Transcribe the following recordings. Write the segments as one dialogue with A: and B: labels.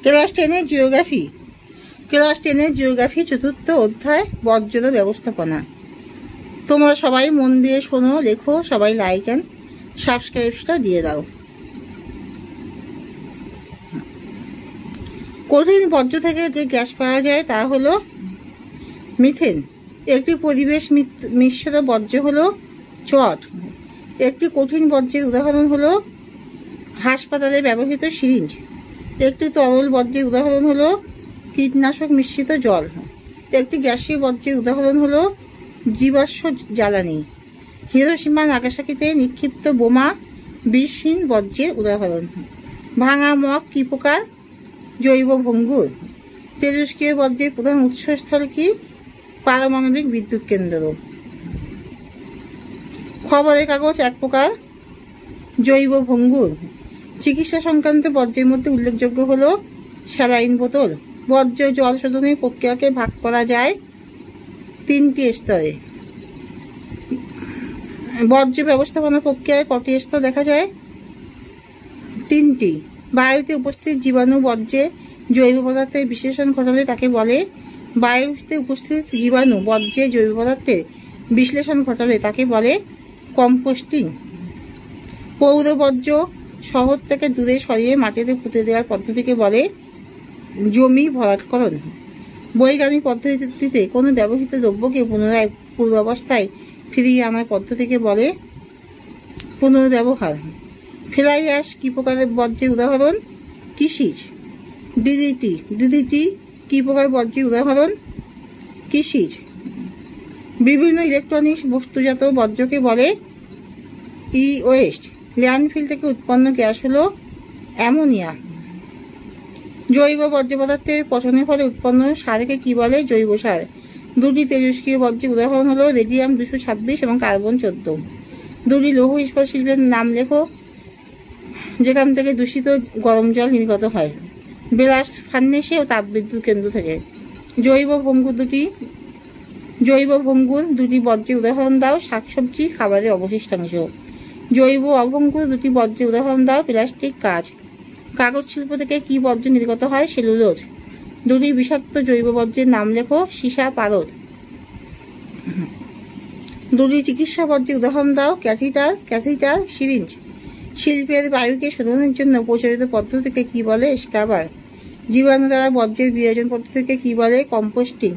A: Class 10-এর geography চতুর্থ অধ্যায় বর্জ্য ব্যবস্থাপনা। তোমরা সবাই মন দিয়ে শোনো, লেখো, সবাই লাইক অ্যান্ড সাবস্ক্রাইবটা দিয়ে দাও। কঠিন বর্জ্য থেকে যে গ্যাস পাওয়া যায় তা হলো মিথেন। একটি পরিবেশ মিশ্র বর্জ্য হলো চট। একটি কঠিন বর্জ্যের উদাহরণ হলো হাসপাতালে ব্যবহৃত সিরিঞ্জ। একটি তরল বর্জ্যের উদাহরণ হলো কীটনাশক মিশ্রিত জল। একটি গ্যাসীয় বর্জ্যের উদাহরণ হলো জীবাশ্ম জ্বালানি। হিরোশিমা নাগাসাকিতে নিক্ষিপ্ত বোমা বিষহীন বর্জ্যের উদাহরণ। ভাঙা মগ কী প্রকার? জৈব ভঙ্গুর। তেজস্ক্রিয় বর্জ্যের প্রধান উৎসস্থল কি? পারমাণবিক বিদ্যুৎ কেন্দ্র। খবরের কাগজ এক প্রকার জৈব ভঙ্গুর। চিকিৎসা সংক্রান্ত বর্জ্যের মধ্যে উল্লেখযোগ্য হল স্যালাইন বোতল। বর্জ্য জল শোধনের প্রক্রিয়াকে ভাগ করা যায় 3টি স্তরে। বর্জ্য ব্যবস্থাপনা প্রক্রিয়ায় কটি স্তর দেখা যায়? 3টি। বায়ুতে উপস্থিত জীবাণু বর্জ্যে জৈব পদার্থের বিশ্লেষণ ঘটালে তাকে বলে বায়ুতে উপস্থিত জীবাণু বর্জ্যে জৈব পদার্থের বিশ্লেষণ ঘটালে তাকে বলে কম্পোস্টিং। পৌর বর্জ্য শহর থেকে দূরে সরিয়ে মাটিতে পুঁতে দেওয়ার পদ্ধতিকে বলে জমি ভরাটকরণ। বৈজ্ঞানিক পদ্ধতিতে কোনো ব্যবহৃত দ্রব্যকে পুনরায় পূর্বাবস্থায় ফিরিয়ে আনার পদ্ধতিকে বলে পুনর্ব্যবহার। ফ্লাই অ্যাশ কী প্রকারের বর্জ্যের উদাহরণ? কৃষিজ। ডিডিটি কী প্রকার বর্জ্যের উদাহরণ? কৃষিজ। বিভিন্ন ইলেকট্রনিক্স বস্তুজাত বর্জ্যকে বলে ই ওয়েস্ট। ল্যান্ডফিল থেকে উৎপন্ন গ্যাস হলো অ্যামোনিয়া। জৈব বর্জ্য পদার্থের পচনের ফলে উৎপন্ন সারকে কি বলে? জৈব সার। 2টি তেজস্ক্রিয় বর্জ্যের উদাহরণ হলো রেডিয়াম 226 এবং কার্বন 14। 2টি লৌহ ইস্পাত শিল্পের নাম লেখো যেখান থেকে দূষিত গরম জল নির্গত হয়। ব্লাস্ট ফার্নেসে ও তাপবিদ্যুৎ কেন্দ্র থেকে। জৈব ভঙ্গুর 2টি বর্জ্যের উদাহরণ দাও। শাকসবজি, খাবারের অবশিষ্টাংশ। জৈব অভঙ্গুর 2টি বর্জ্যের উদাহরণ দাও। প্লাস্টিক, কাঁচ। কাগজ শিল্প থেকে কি বর্জ্য নির্গত হয়? সেলুলোজ। 2টি বিষাক্ত জৈব বর্জ্যের নাম লেখো। সীসা, পারদ। 2টি চিকিৎসা বর্জ্যের উদাহরণ দাও। Catheter, syringe. শিল্পের বায়ুকে শোধনের জন্য প্রচলিত পদ্ধতিকে কি বলে? স্ক্রাবার। জীবাণু দ্বারা বর্জ্যের বিয়োজন পদ্ধতিকে কি বলে? কম্পোস্টিং।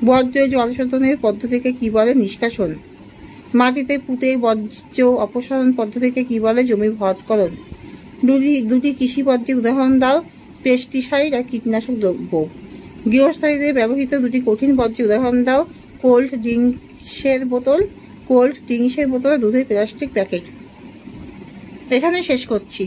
A: বর্জ্য জল শোধনের পদ্ধতিকে কি বলে? নিষ্কাশন। মাটিতে পুঁতে বর্জ্য অপসারণ পদ্ধতিকে কি বলে? জমি ভরাটকরণ। 2টি কৃষি বর্জ্যের উদাহরণ দাও। পেস্টিসাইড আর কীটনাশক দ্রব্য। গৃহস্থালীতে ব্যবহৃত 2টি কঠিন বর্জ্যের উদাহরণ দাও। কোল্ড ড্রিঙ্কসের বোতল, দুধের প্লাস্টিক প্যাকেট। এখানে শেষ করছি।